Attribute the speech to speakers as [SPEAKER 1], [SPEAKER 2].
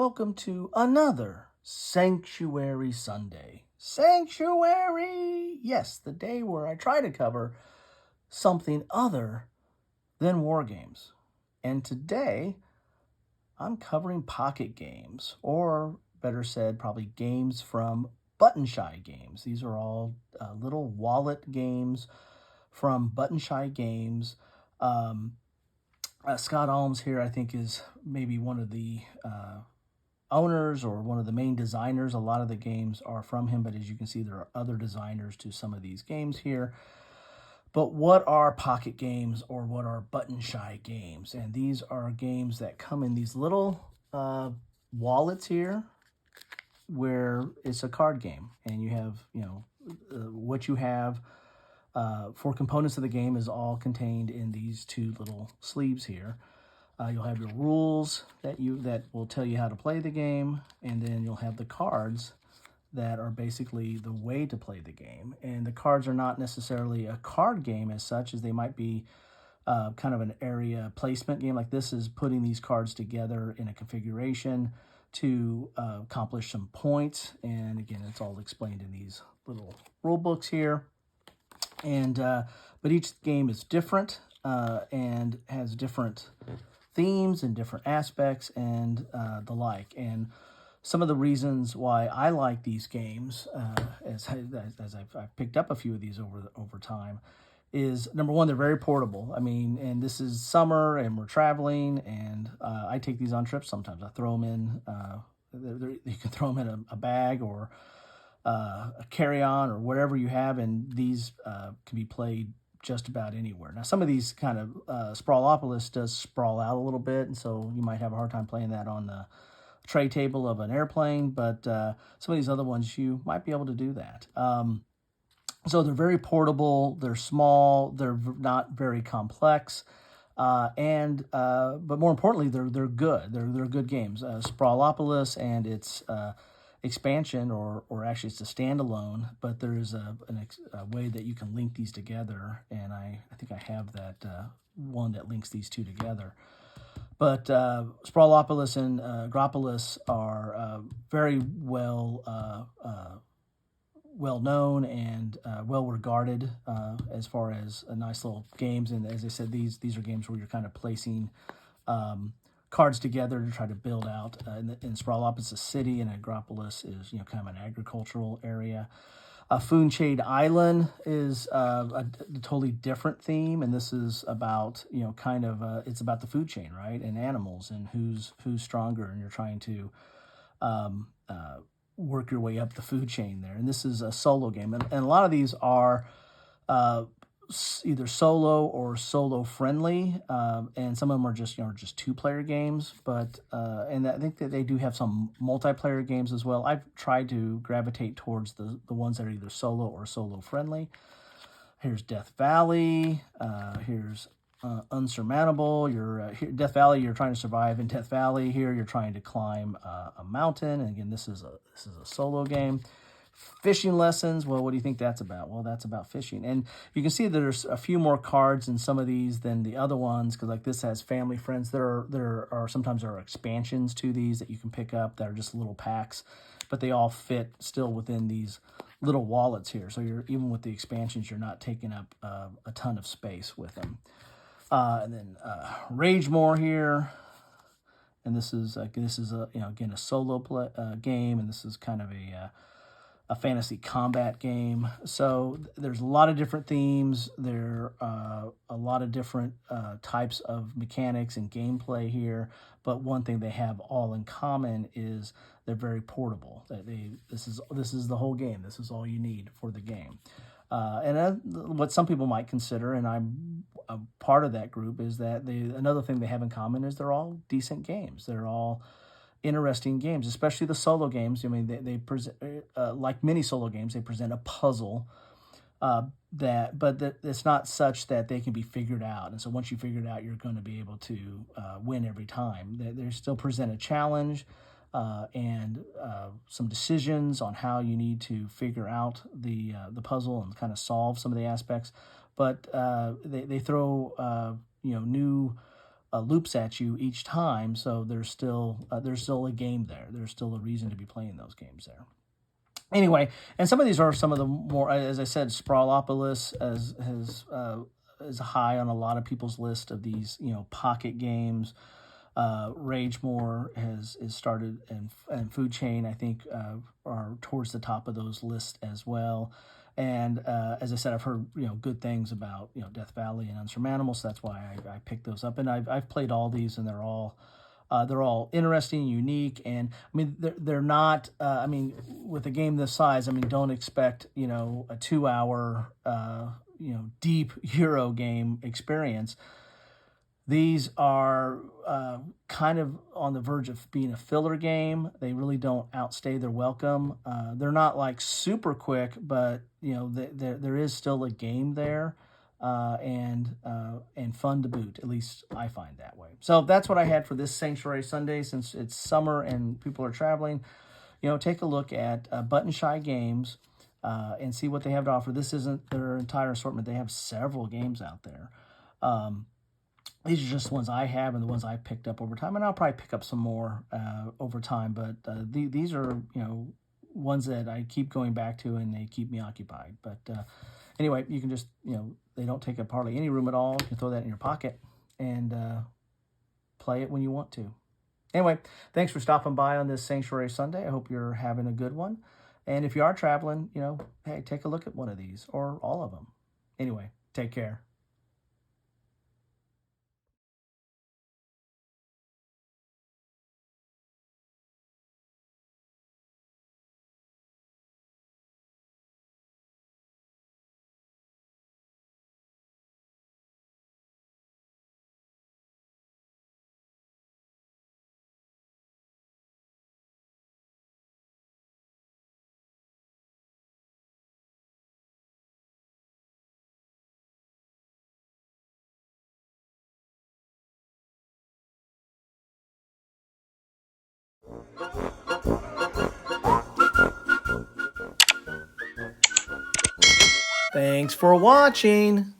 [SPEAKER 1] welcome to another Sanctuary Sunday. Sanctuary! Yes, the day where I try to cover something other than war games. And today, I'm covering pocket games, or better said, probably games from Button Shy Games. These are all little wallet games from Button Shy Games. Um, Scott Alms here, I think, is maybe one of the owners or one of the main designers. A lot of the games are from him, but as you can see, there are other designers to some of these games here. But what are pocket games, or what are Button Shy games? And these are games that come in these little wallets here, where it's a card game, and you have, what you have for components of the game is all contained in these two little sleeves here. You'll have your rules that will tell you how to play the game, and then you'll have the cards that are basically the way to play the game. And the cards are not necessarily a card game as such, as they might be kind of an area placement game. Like this is putting these cards together in a configuration to accomplish some points. And again, it's all explained in these little rule books here. And but each game is different and has different themes and different aspects and the like. And some of the reasons why I like these games, as I've picked up a few of these over time, is number one, they're very portable. I mean, and this is summer and we're traveling, and I take these on trips sometimes. I throw them in. You can throw them in a bag or a carry-on or whatever you have, and these can be played just about anywhere. Now, some of these kind of Sprawlopolis does sprawl out a little bit, and so you might have a hard time playing that on the tray table of an airplane, but some of these other ones, you might be able to do that. So they're very portable, they're small, they're not very complex, but more importantly, they're good. They're good games. Sprawlopolis and its expansion, or actually it's a standalone, but there's a way that you can link these together, and I think I have that one that links these two together. But Sprawlopolis and Agropolis are very well known and well regarded as far as nice little games. And as I said, these are games where you're kind of placing cards together to try to build out. In Sprawlopolis is a city, and Agropolis is kind of an agricultural area. Foonshade Island is a totally different theme, and this is about it's about the food chain, right, and animals, and who's stronger, and you're trying to work your way up the food chain there. And this is a solo game, and a lot of these are either solo or solo friendly, and some of them are just two-player games. But and I think that they do have some multiplayer games as well. I've tried to gravitate towards the ones that are either solo or solo friendly. Here's Death Valley. Here's Unsurmountable. Death Valley, you're trying to survive in Death Valley. Here, you're trying to climb a mountain. And again, this is a solo game. Fishing Lessons, well, what do you think that's about? Well, that's about fishing. And you can see that there's a few more cards in some of these than the other ones, because like this has family friends. There are sometimes expansions to these that you can pick up that are just little packs, but they all fit still within these little wallets here. So even with the expansions, you're not taking up a ton of space with them. And then Ragemore here, and this is again a solo game, and this is kind of a fantasy combat game. So there's a lot of different themes. There are a lot of different types of mechanics and gameplay here. But one thing they have all in common is they're very portable. This is the whole game. This is all you need for the game. And what some people might consider, and I'm a part of that group, is that another thing they have in common is they're all decent games. They're all interesting games, especially the solo games. I mean, they present, like many solo games, they present a puzzle but it's not such that they can be figured out. And so once you figure it out, you're going to be able to win every time. They still present a challenge and some decisions on how you need to figure out the puzzle and kind of solve some of the aspects. But they throw new loops at you each time. So there's still a game there. There's still a reason to be playing those games there. Anyway, and some of these are some of the more, as I said, Sprawlopolis is high on a lot of people's list of these, pocket games. Ragemore has is started, and Food Chain, I think, are towards the top of those lists as well. And as I said, I've heard good things about Death Valley and Unsurmountable, so that's why I picked those up. And I've played all these, and they're all interesting, unique, and I mean they're not. I mean, with a game this size, I mean, don't expect a 2 hour deep Euro game experience. These are kind of on the verge of being a filler game. They really don't outstay their welcome. They're not like super quick, but there is still a game there, and fun to boot. At least I find that way. So that's what I had for this Sanctuary Sunday. Since it's summer and people are traveling, take a look at Button Shy Games and see what they have to offer. This isn't their entire assortment. They have several games out there. These are just the ones I have and the ones I picked up over time, and I'll probably pick up some more over time. But these are ones that I keep going back to, and they keep me occupied. But anyway, you can just they don't take up hardly any room at all. You can throw that in your pocket and play it when you want to. Anyway, thanks for stopping by on this Sanctuary Sunday. I hope you're having a good one. And if you are traveling, hey, take a look at one of these or all of them. Anyway, take care. Thanks for watching.